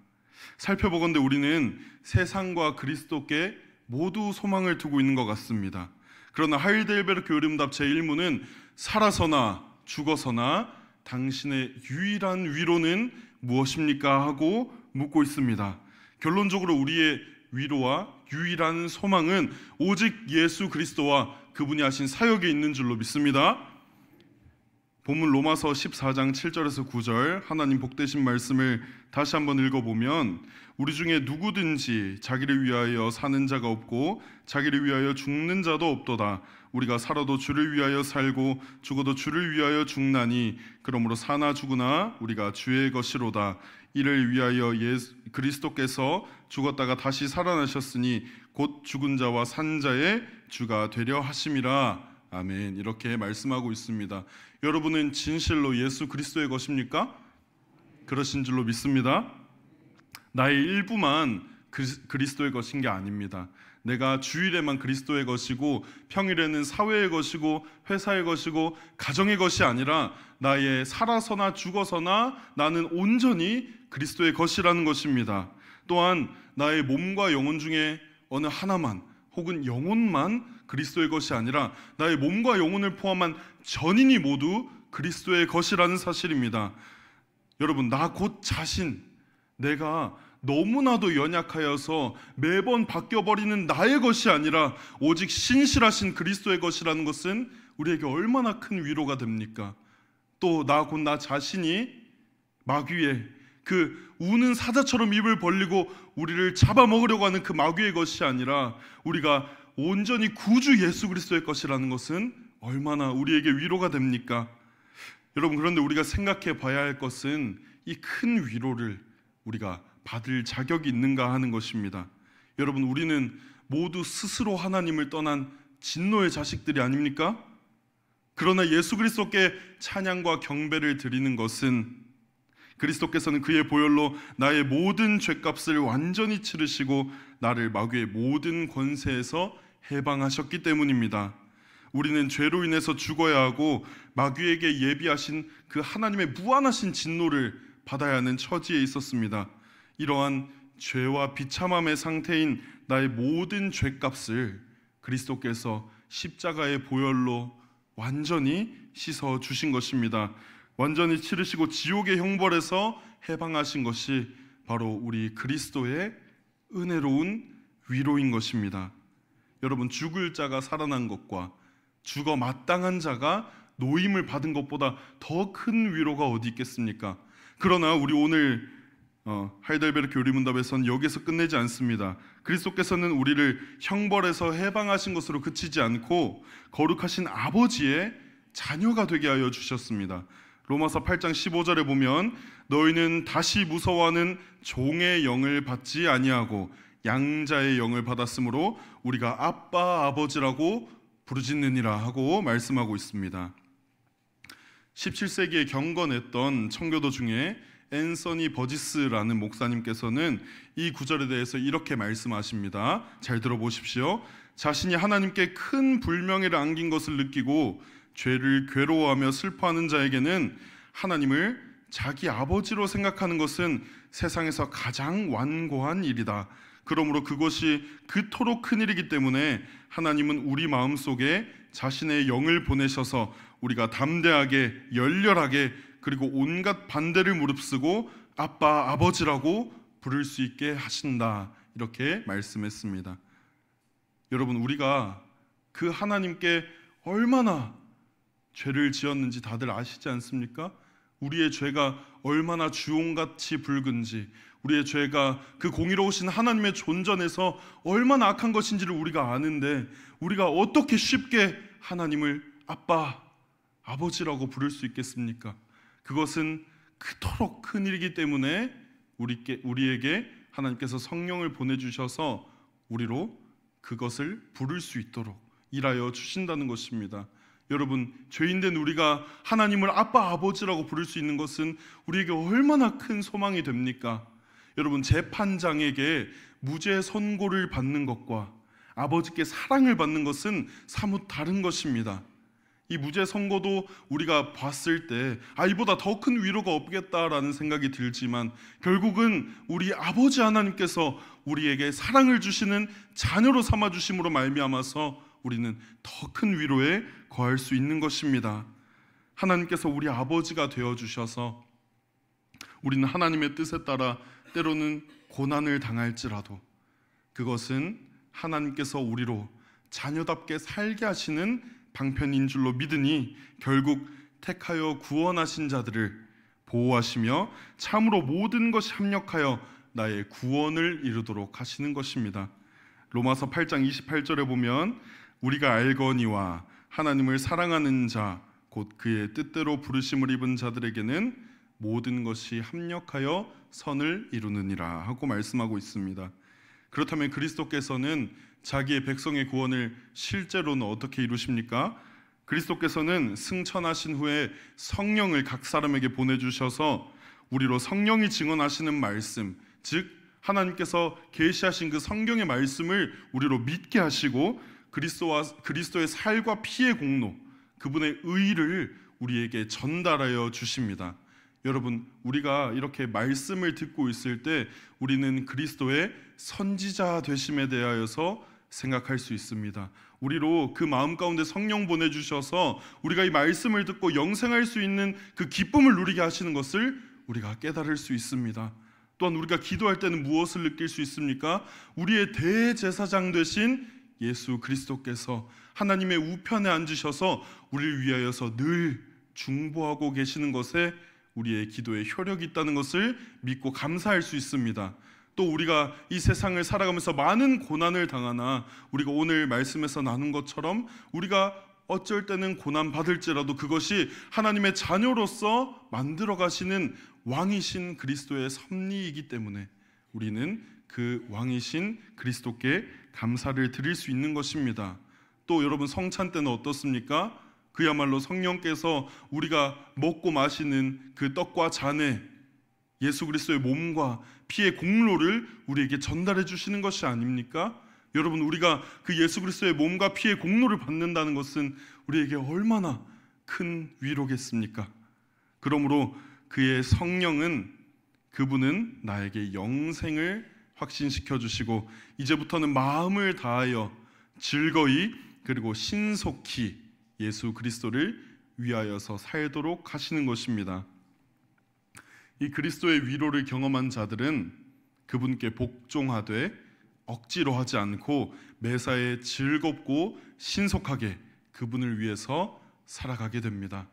살펴보건대 우리는 세상과 그리스도께 모두 소망을 두고 있는 것 같습니다. 그러나 하이델베르크 요림답 제1문은 살아서나 죽어서나 당신의 유일한 위로는 무엇입니까? 하고 묻고 있습니다. 결론적으로 우리의 위로와 유일한 소망은 오직 예수 그리스도와 그분이 하신 사역에 있는 줄로 믿습니다. 본문 로마서 14장 7절에서 9절 하나님 복되신 말씀을 다시 한번 읽어보면, 우리 중에 누구든지 자기를 위하여 사는 자가 없고 자기를 위하여 죽는 자도 없도다. 우리가 살아도 주를 위하여 살고 죽어도 주를 위하여 죽나니 그러므로 사나 죽으나 우리가 주의 것이로다. 이를 위하여 그리스도께서 죽었다가 다시 살아나셨으니 곧 죽은 자와 산 자의 주가 되려 하심이라. 아멘. 이렇게 말씀하고 있습니다. 여러분은 진실로 예수 그리스도의 것입니까? 그러신 줄로 믿습니다. 나의 일부만 그리스도의 것인 게 아닙니다. 내가 주일에만 그리스도의 것이고 평일에는 사회의 것이고 회사의 것이고 가정의 것이 아니라 나의 살아서나 죽어서나 나는 온전히 그리스도의 것이라는 것입니다. 또한 나의 몸과 영혼 중에 어느 하나만 혹은 영혼만 그리스도의 것이 아니라 나의 몸과 영혼을 포함한 전인이 모두 그리스도의 것이라는 사실입니다. 여러분, 나 곧 자신, 내가 너무나도 연약하여서 매번 바뀌어버리는 나의 것이 아니라 오직 신실하신 그리스도의 것이라는 것은 우리에게 얼마나 큰 위로가 됩니까? 또 나 곧 나 자신이 마귀의 그 우는 사자처럼 입을 벌리고 우리를 잡아먹으려고 하는 그 마귀의 것이 아니라 우리가 온전히 구주 예수 그리스도의 것이라는 것은 얼마나 우리에게 위로가 됩니까? 여러분, 그런데 우리가 생각해 봐야 할 것은 이 큰 위로를 우리가 받을 자격이 있는가 하는 것입니다. 여러분, 우리는 모두 스스로 하나님을 떠난 진노의 자식들이 아닙니까? 그러나 예수 그리스도께 찬양과 경배를 드리는 것은 그리스도께서는 그의 보혈로 나의 모든 죄값을 완전히 치르시고 나를 마귀의 모든 권세에서 해방하셨기 때문입니다. 우리는 죄로 인해서 죽어야 하고 마귀에게 예비하신 그 하나님의 무한하신 진노를 받아야 하는 처지에 있었습니다. 이러한 죄와 비참함의 상태인 나의 모든 죄값을 그리스도께서 십자가의 보혈로 완전히 씻어 주신 것입니다. 완전히 치르시고 지옥의 형벌에서 해방하신 것이 바로 우리 그리스도의 은혜로운 위로인 것입니다. 여러분, 죽을 자가 살아난 것과 죽어 마땅한 자가 노임을 받은 것보다 더 큰 위로가 어디 있겠습니까? 그러나 우리 오늘 하이델베르크 요리문답에서는 여기서 끝내지 않습니다. 그리스도께서는 우리를 형벌에서 해방하신 것으로 그치지 않고 거룩하신 아버지의 자녀가 되게 하여 주셨습니다. 로마서 8장 15절에 보면 너희는 다시 무서워하는 종의 영을 받지 아니하고 양자의 영을 받았으므로 우리가 아빠 아버지라고 부르짖느니라 하고 말씀하고 있습니다. 17세기에 경건했던 청교도 중에 앤서니 버지스라는 목사님께서는 이 구절에 대해서 이렇게 말씀하십니다. 잘 들어보십시오. 자신이 하나님께 큰 불명예를 안긴 것을 느끼고 죄를 괴로워하며 슬퍼하는 자에게는 하나님을 자기 아버지로 생각하는 것은 세상에서 가장 완고한 일이다. 그러므로 그것이 그토록 큰 일이기 때문에 하나님은 우리 마음속에 자신의 영을 보내셔서 우리가 담대하게 열렬하게 그리고 온갖 반대를 무릅쓰고 아빠 아버지라고 부를 수 있게 하신다. 이렇게 말씀했습니다. 여러분, 우리가 그 하나님께 얼마나 죄를 지었는지 다들 아시지 않습니까? 우리의 죄가 얼마나 주홍같이 붉은지, 우리의 죄가 그 공의로우신 하나님의 존전에서 얼마나 악한 것인지를 우리가 아는데 우리가 어떻게 쉽게 하나님을 아빠, 아버지라고 부를 수 있겠습니까? 그것은 그토록 큰 일이기 때문에 우리에게 하나님께서 성령을 보내주셔서 우리로 그것을 부를 수 있도록 일하여 주신다는 것입니다. 여러분, 죄인된 우리가 하나님을 아빠, 아버지라고 부를 수 있는 것은 우리에게 얼마나 큰 소망이 됩니까? 여러분, 재판장에게 무죄 선고를 받는 것과 아버지께 사랑을 받는 것은 사뭇 다른 것입니다. 이 무죄 선고도 우리가 봤을 때 이보다 더 큰 위로가 없겠다라는 생각이 들지만 결국은 우리 아버지 하나님께서 우리에게 사랑을 주시는 자녀로 삼아주심으로 말미암아서 우리는 더 큰 위로에 거할 수 있는 것입니다. 하나님께서 우리 아버지가 되어주셔서 우리는 하나님의 뜻에 따라 때로는 고난을 당할지라도 그것은 하나님께서 우리로 자녀답게 살게 하시는 방편인 줄로 믿으니 결국 택하여 구원하신 자들을 보호하시며 참으로 모든 것이 합력하여 나의 구원을 이루도록 하시는 것입니다. 로마서 8장 28절에 보면 우리가 알거니와 하나님을 사랑하는 자 곧 그의 뜻대로 부르심을 입은 자들에게는 모든 것이 합력하여 선을 이루느니라 하고 말씀하고 있습니다. 그렇다면 그리스도께서는 자기의 백성의 구원을 실제로는 어떻게 이루십니까? 그리스도께서는 승천하신 후에 성령을 각 사람에게 보내주셔서 우리로 성령이 증언하시는 말씀, 즉 하나님께서 계시하신 그 성경의 말씀을 우리로 믿게 하시고 그리스도의 살과 피의 공로, 그분의 의를 우리에게 전달하여 주십니다. 여러분, 우리가 이렇게 말씀을 듣고 있을 때 우리는 그리스도의 선지자 되심에 대하여서 생각할 수 있습니다. 우리로 그 마음 가운데 성령 보내주셔서 우리가 이 말씀을 듣고 영생할 수 있는 그 기쁨을 누리게 하시는 것을 우리가 깨달을 수 있습니다. 또한 우리가 기도할 때는 무엇을 느낄 수 있습니까? 우리의 대제사장 되신 예수 그리스도께서 하나님의 우편에 앉으셔서 우리를 위하여서 늘 중보하고 계시는 것에 우리의 기도에 효력이 있다는 것을 믿고 감사할 수 있습니다. 또 우리가 이 세상을 살아가면서 많은 고난을 당하나 우리가 오늘 말씀에서 나눈 것처럼 우리가 어쩔 때는 고난 받을지라도 그것이 하나님의 자녀로서 만들어 가시는 왕이신 그리스도의 섭리이기 때문에 우리는 그 왕이신 그리스도께 감사를 드릴 수 있는 것입니다. 또 여러분, 성찬 때는 어떻습니까? 그야말로 성령께서 우리가 먹고 마시는 그 떡과 잔에 예수 그리스도의 몸과 피의 공로를 우리에게 전달해 주시는 것이 아닙니까? 여러분, 우리가 그 예수 그리스도의 몸과 피의 공로를 받는다는 것은 우리에게 얼마나 큰 위로겠습니까? 그러므로 그의 성령은, 그분은 나에게 영생을 확신시켜 주시고 이제부터는 마음을 다하여 즐거이 그리고 신속히 예수 그리스도를 위하여서 살도록 하시는 것입니다. 이 그리스도의 위로를 경험한 자들은 그분께 복종하되 억지로 하지 않고 매사에 즐겁고 신속하게 그분을 위해서 살아가게 됩니다.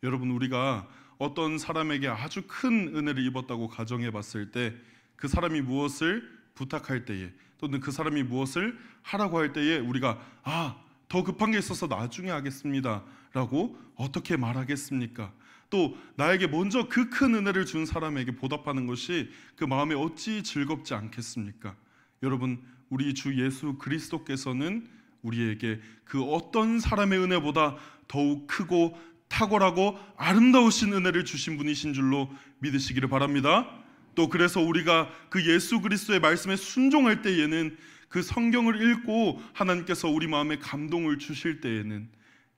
여러분, 우리가 어떤 사람에게 아주 큰 은혜를 입었다고 가정해 봤을 때 그 사람이 무엇을 부탁할 때에 또는 그 사람이 무엇을 하라고 할 때에 우리가 더 급한 게 있어서 나중에 하겠습니다 라고 어떻게 말하겠습니까? 또 나에게 먼저 그 큰 은혜를 준 사람에게 보답하는 것이 그 마음에 어찌 즐겁지 않겠습니까? 여러분, 우리 주 예수 그리스도께서는 우리에게 그 어떤 사람의 은혜보다 더욱 크고 탁월하고 아름다우신 은혜를 주신 분이신 줄로 믿으시기를 바랍니다. 또 그래서 우리가 그 예수 그리스도의 말씀에 순종할 때에는, 그 성경을 읽고 하나님께서 우리 마음에 감동을 주실 때에는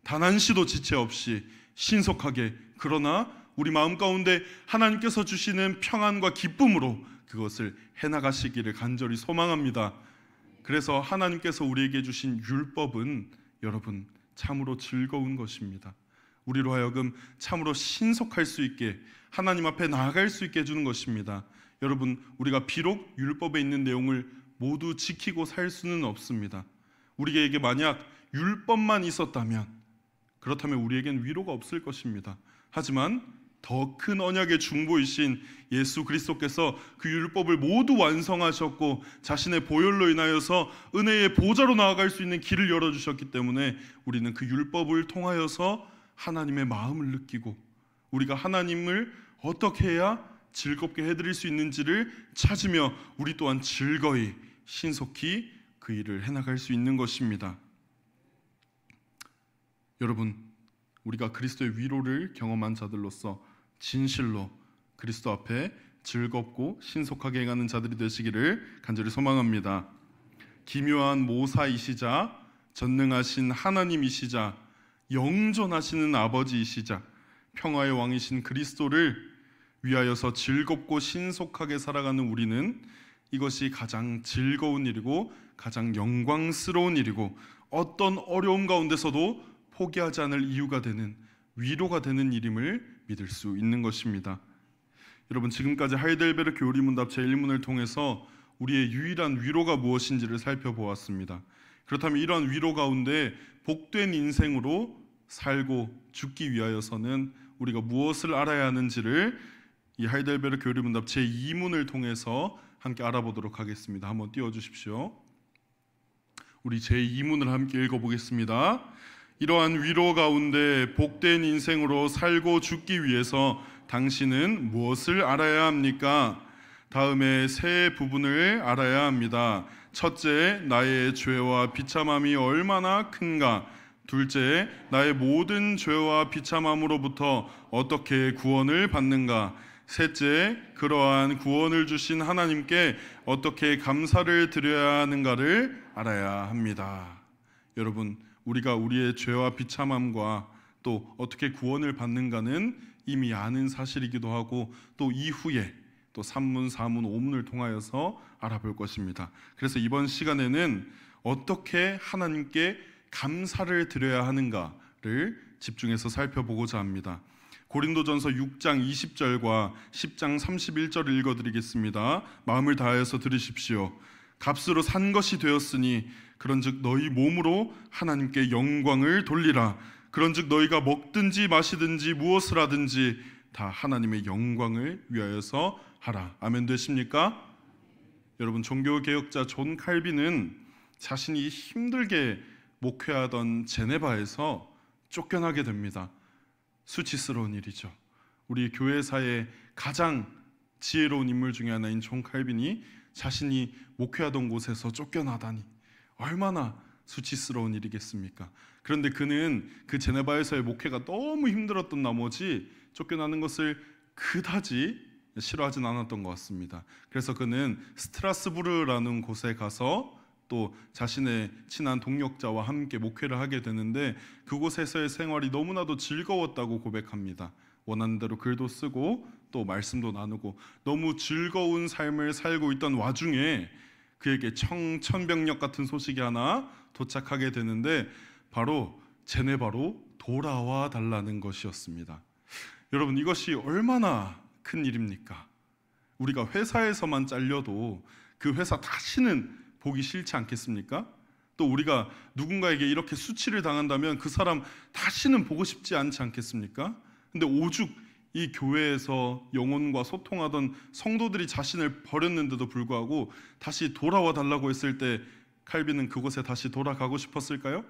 단 한 시도 지체 없이 신속하게, 그러나 우리 마음 가운데 하나님께서 주시는 평안과 기쁨으로 그것을 해나가시기를 간절히 소망합니다. 그래서 하나님께서 우리에게 주신 율법은 여러분 참으로 즐거운 것입니다. 우리로 하여금 참으로 신속할 수 있게, 하나님 앞에 나아갈 수 있게 해주는 것입니다. 여러분, 우리가 비록 율법에 있는 내용을 모두 지키고 살 수는 없습니다. 우리에게 만약 율법만 있었다면 그렇다면 우리에겐 위로가 없을 것입니다. 하지만 더 큰 언약의 중보이신 예수 그리스도께서 그 율법을 모두 완성하셨고 자신의 보혈로 인하여서 은혜의 보좌로 나아갈 수 있는 길을 열어주셨기 때문에 우리는 그 율법을 통하여서 하나님의 마음을 느끼고 우리가 하나님을 어떻게 해야 즐겁게 해드릴 수 있는지를 찾으며 우리 또한 즐거이 신속히 그 일을 해나갈 수 있는 것입니다. 여러분, 우리가 그리스도의 위로를 경험한 자들로서 진실로 그리스도 앞에 즐겁고 신속하게 행하는 자들이 되시기를 간절히 소망합니다. 기묘한 모사이시자 전능하신 하나님이시자 영존하시는 아버지이시자 평화의 왕이신 그리스도를 위하여서 즐겁고 신속하게 살아가는 우리는 이것이 가장 즐거운 일이고 가장 영광스러운 일이고 어떤 어려움 가운데서도 포기하지 않을 이유가 되는 위로가 되는 일임을 믿을 수 있는 것입니다. 여러분, 지금까지 하이델베르크 교리문답 제1문을 통해서 우리의 유일한 위로가 무엇인지를 살펴보았습니다. 그렇다면 이러한 위로 가운데 복된 인생으로 살고 죽기 위하여서는 우리가 무엇을 알아야 하는지를 이 하이델베르크 교리문답 제2문을 통해서 함께 알아보도록 하겠습니다. 한번 띄워주십시오. 우리 제2문을 함께 읽어보겠습니다. 이러한 위로 가운데 복된 인생으로 살고 죽기 위해서 당신은 무엇을 알아야 합니까? 다음에 세 부분을 알아야 합니다. 첫째, 나의 죄와 비참함이 얼마나 큰가. 둘째, 나의 모든 죄와 비참함으로부터 어떻게 구원을 받는가. 셋째, 그러한 구원을 주신 하나님께 어떻게 감사를 드려야 하는가를 알아야 합니다. 여러분, 우리가 우리의 죄와 비참함과 또 어떻게 구원을 받는가는 이미 아는 사실이기도 하고 또 이후에 또 3문, 4문, 5문을 통하여서 알아볼 것입니다. 그래서 이번 시간에는 어떻게 하나님께 감사를 드려야 하는가를 집중해서 살펴보고자 합니다. 고린도전서 6장 20절과 10장 31절을 읽어드리겠습니다. 마음을 다하여서 들으십시오. 값으로 산 것이 되었으니 그런즉 너희 몸으로 하나님께 영광을 돌리라. 그런즉 너희가 먹든지 마시든지 무엇을 하든지 다 하나님의 영광을 위하여서 하라. 아멘 되십니까? 여러분, 종교개혁자 존 칼빈은 자신이 힘들게 목회하던 제네바에서 쫓겨나게 됩니다. 수치스러운 일이죠. 우리 교회사의 가장 지혜로운 인물 중에 하나인 존 칼빈이 자신이 목회하던 곳에서 쫓겨나다니 얼마나 수치스러운 일이겠습니까? 그런데 그는 그 제네바에서의 목회가 너무 힘들었던 나머지 쫓겨나는 것을 그다지 싫어하진 않았던 것 같습니다. 그래서 그는 스트라스부르라는 곳에 가서 또 자신의 친한 동역자와 함께 목회를 하게 되는데 그곳에서의 생활이 너무나도 즐거웠다고 고백합니다. 원하는 대로 글도 쓰고 또 말씀도 나누고 너무 즐거운 삶을 살고 있던 와중에 그에게 청천벽력 같은 소식이 하나 도착하게 되는데 바로 제네바로 돌아와 달라는 것이었습니다. 여러분, 이것이 얼마나 큰 일입니까? 우리가 회사에서만 잘려도 그 회사 다시는 보기 싫지 않겠습니까? 또 우리가 누군가에게 이렇게 수치를 당한다면 그 사람 다시는 보고 싶지 않지 않겠습니까? 근데 오죽 이 교회에서 영혼과 소통하던 성도들이 자신을 버렸는데도 불구하고 다시 돌아와 달라고 했을 때 칼빈은 그곳에 다시 돌아가고 싶었을까요?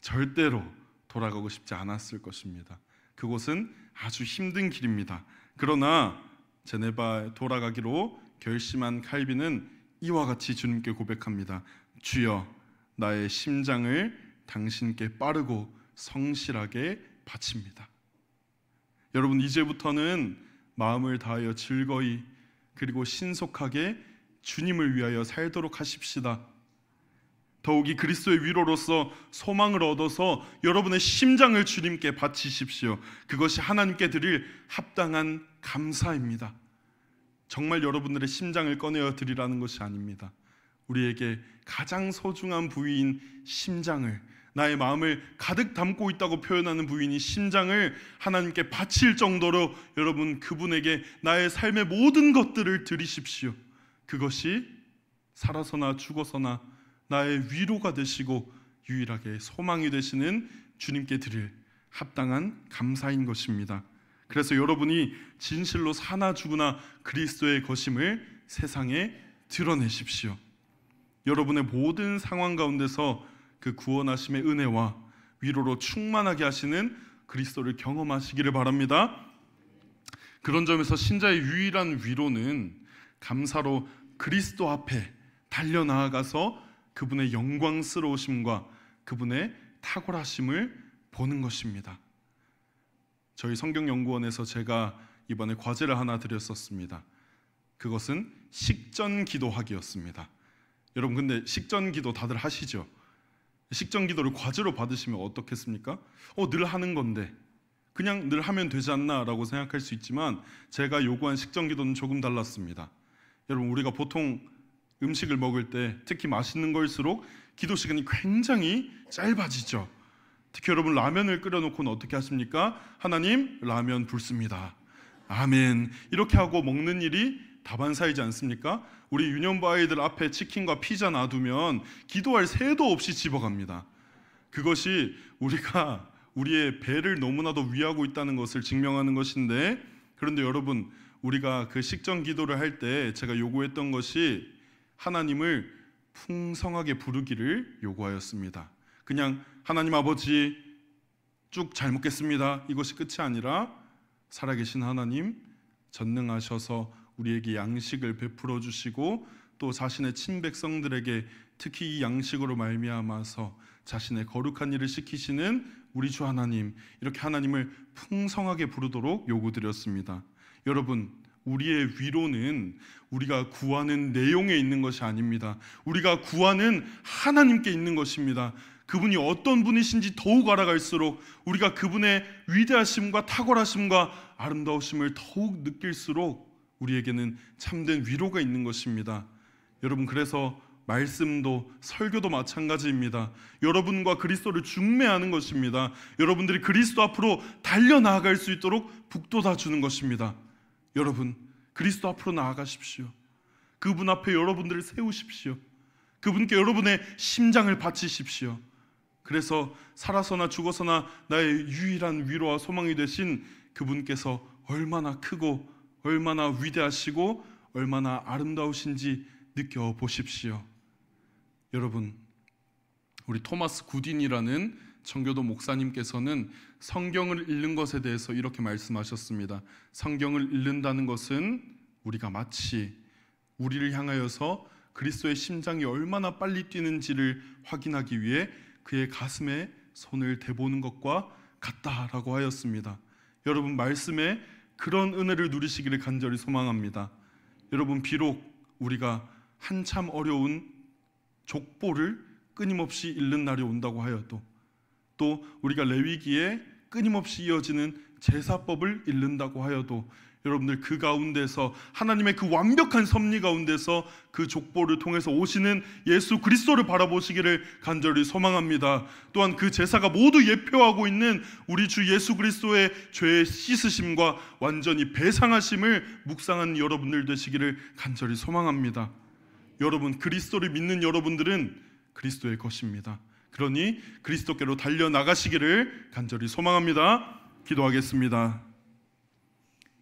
절대로 돌아가고 싶지 않았을 것입니다. 그곳은 아주 힘든 길입니다. 그러나 제네바에 돌아가기로 결심한 칼빈은 이와 같이 주님께 고백합니다. 주여, 나의 심장을 당신께 빠르고 성실하게 바칩니다. 여러분, 이제부터는 마음을 다하여 즐거이 그리고 신속하게 주님을 위하여 살도록 하십시다. 더욱이 그리스도의 위로로서 소망을 얻어서 여러분의 심장을 주님께 바치십시오. 그것이 하나님께 드릴 합당한 감사입니다. 정말 여러분들의 심장을 꺼내어 드리라는 것이 아닙니다. 우리에게 가장 소중한 부위인 심장을, 나의 마음을 가득 담고 있다고 표현하는 부위인 심장을 하나님께 바칠 정도로 여러분 그분에게 나의 삶의 모든 것들을 드리십시오. 그것이 살아서나 죽어서나 나의 위로가 되시고 유일하게 소망이 되시는 주님께 드릴 합당한 감사인 것입니다. 그래서 여러분이 진실로 사나 죽으나 그리스도의 것임을 세상에 드러내십시오. 여러분의 모든 상황 가운데서 그 구원하심의 은혜와 위로로 충만하게 하시는 그리스도를 경험하시기를 바랍니다. 그런 점에서 신자의 유일한 위로는 감사로 그리스도 앞에 달려나아가서 그분의 영광스러우심과 그분의 탁월하심을 보는 것입니다. 저희 성경연구원에서 제가 이번에 과제를 하나 드렸었습니다. 그것은 식전기도하기였습니다. 여러분, 근데 식전기도 다들 하시죠? 식전기도를 과제로 받으시면 어떻겠습니까? 늘 하는 건데 그냥 늘 하면 되지 않나 라고 생각할 수 있지만, 제가 요구한 식전기도는 조금 달랐습니다. 여러분, 우리가 보통 음식을 먹을 때 특히 맛있는 걸수록 기도 시간이 굉장히 짧아지죠. 특히 여러분, 라면을 끓여놓고는 어떻게 하십니까? 하나님, 라면 붓습니다. 아멘. 이렇게 하고 먹는 일이 다반사이지 않습니까? 우리 유년부 아이들 앞에 치킨과 피자 놔두면 기도할 새도 없이 집어갑니다. 그것이 우리가 우리의 배를 너무나도 위하고 있다는 것을 증명하는 것인데, 그런데 여러분, 우리가 그 식전 기도를 할 때 제가 요구했던 것이 하나님을 풍성하게 부르기를 요구하였습니다. 그냥 하나님 아버지 쭉 잘 먹겠습니다, 이것이 끝이 아니라 살아계신 하나님, 전능하셔서 우리에게 양식을 베풀어 주시고 또 자신의 친백성들에게 특히 이 양식으로 말미암아서 자신의 거룩한 일을 시키시는 우리 주 하나님, 이렇게 하나님을 풍성하게 부르도록 요구드렸습니다. 여러분, 우리의 위로는 우리가 구하는 내용에 있는 것이 아닙니다. 우리가 구하는 하나님께 있는 것입니다. 그분이 어떤 분이신지 더욱 알아갈수록 우리가 그분의 위대하심과 탁월하심과 아름다우심을 더욱 느낄수록 우리에게는 참된 위로가 있는 것입니다. 여러분, 그래서 말씀도 설교도 마찬가지입니다. 여러분과 그리스도를 중매하는 것입니다. 여러분들이 그리스도 앞으로 달려나아갈 수 있도록 북돋아 주는 것입니다. 여러분, 그리스도 앞으로 나아가십시오. 그분 앞에 여러분들을 세우십시오. 그분께 여러분의 심장을 바치십시오. 그래서 살아서나 죽어서나 나의 유일한 위로와 소망이 되신 그분께서 얼마나 크고 얼마나 위대하시고 얼마나 아름다우신지 느껴보십시오. 여러분, 우리 토마스 구딘이라는 청교도 목사님께서는 성경을 읽는 것에 대해서 이렇게 말씀하셨습니다. 성경을 읽는다는 것은 우리가 마치 우리를 향하여서 그리스도의 심장이 얼마나 빨리 뛰는지를 확인하기 위해 그의 가슴에 손을 대보는 것과 같다라고 하였습니다. 여러분, 말씀에 그런 은혜를 누리시기를 간절히 소망합니다. 여러분, 비록 우리가 한참 어려운 족보를 끊임없이 읽는 날이 온다고 하여도, 또 우리가 레위기에 끊임없이 이어지는 제사법을 읽는다고 하여도, 여러분들 그 가운데서 하나님의 그 완벽한 섭리 가운데서 그 족보를 통해서 오시는 예수 그리스도를 바라보시기를 간절히 소망합니다. 또한 그 제사가 모두 예표하고 있는 우리 주 예수 그리스도의 죄의 씻으심과 완전히 배상하심을 묵상하는 여러분들 되시기를 간절히 소망합니다. 여러분, 그리스도를 믿는 여러분들은 그리스도의 것입니다. 그러니 그리스도께로 달려나가시기를 간절히 소망합니다. 기도하겠습니다.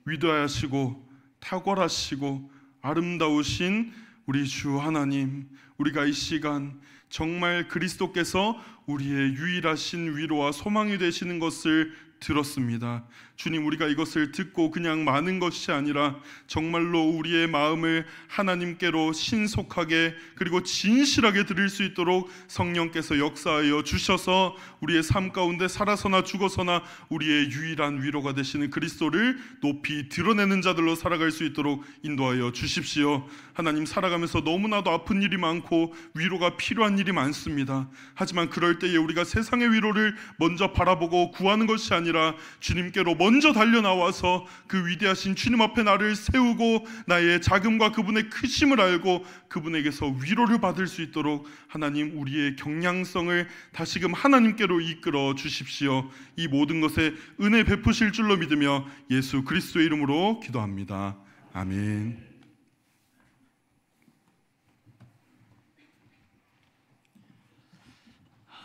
위대하시고 탁월하시고 아름다우신 우리 주 하나님, 우리가 이 시간 정말 그리스도께서 우리의 유일하신 위로와 소망이 되시는 것을 들었습니다. 주님, 우리가 이것을 듣고 그냥 마는 것이 아니라 정말로 우리의 마음을 하나님께로 신속하게 그리고 진실하게 드릴 수 있도록 성령께서 역사하여 주셔서 우리의 삶 가운데 살아서나 죽어서나 우리의 유일한 위로가 되시는 그리스도를 높이 드러내는 자들로 살아갈 수 있도록 인도하여 주십시오. 하나님, 살아가면서 너무나도 아픈 일이 많고 위로가 필요한 일이 많습니다. 하지만 그럴 때에 우리가 세상의 위로를 먼저 바라보고 구하는 것이 아니라 주님께로 먼저 달려나와서 그 위대하신 주님 앞에 나를 세우고 나의 작음과 그분의 크심을 알고 그분에게서 위로를 받을 수 있도록 하나님, 우리의 경량성을 다시금 하나님께로 이끌어 주십시오. 이 모든 것에 은혜 베푸실 줄로 믿으며 예수 그리스도의 이름으로 기도합니다. 아멘.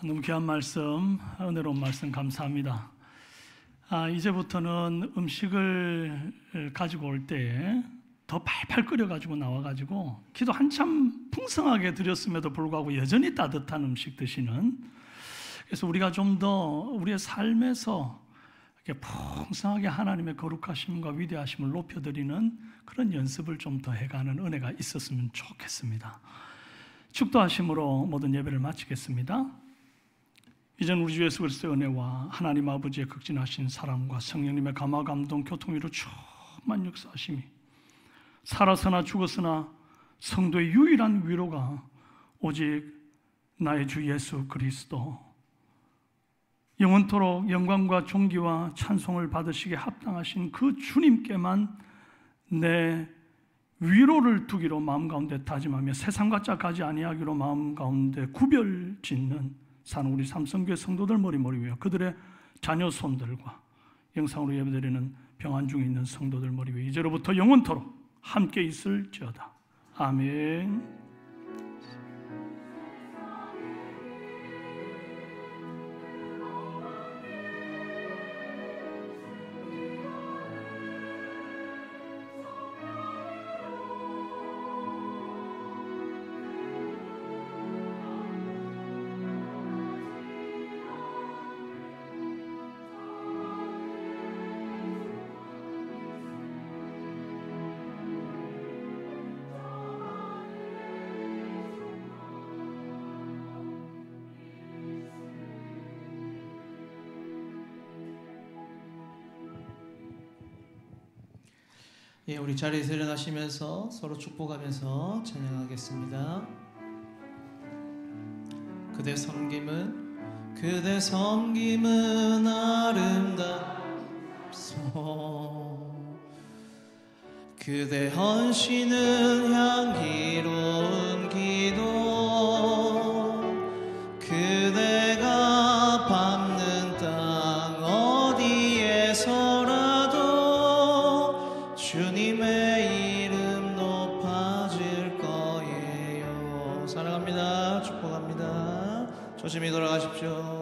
너무 귀한 말씀, 은혜로운 말씀 감사합니다. 이제부터는 음식을 가지고 올 때 더 팔팔 끓여가지고 나와가지고 기도 한참 풍성하게 드렸음에도 불구하고 여전히 따뜻한 음식 드시는, 그래서 우리가 좀 더 우리의 삶에서 이렇게 풍성하게 하나님의 거룩하심과 위대하심을 높여드리는 그런 연습을 좀 더 해가는 은혜가 있었으면 좋겠습니다. 축도하심으로 모든 예배를 마치겠습니다. 이제는 우리 주 예수 그리스도의 은혜와 하나님 아버지의 극진하신 사랑과 성령님의 감화 감동 교통위로 충만 역사하심이 살아서나 죽었으나 성도의 유일한 위로가 오직 나의 주 예수 그리스도, 영원토록 영광과 존귀와 찬송을 받으시기에 합당하신 그 주님께만 내 위로를 두기로 마음 가운데 다짐하며 세상과 짝하지 아니하기로 마음 가운데 구별 짓는 사는 우리 삼성교회 성도들 머리 위에, 그들의 자녀 손들과 영상으로 예배드리는 병환 중에 있는 성도들 머리 위에 이제로부터 영원토록 함께 있을지어다. 아멘. 예, 우리 자리에서 일어나시면서 서로 축복하면서 찬양하겠습니다. 그대 섬김은 아름답소, 그대 헌신은 향기로운 기도, 그대가 밟는 땅 어디에서라도 주님의 이름 높아질 거예요. 사랑합니다. 축복합니다. 조심히 돌아가십시오.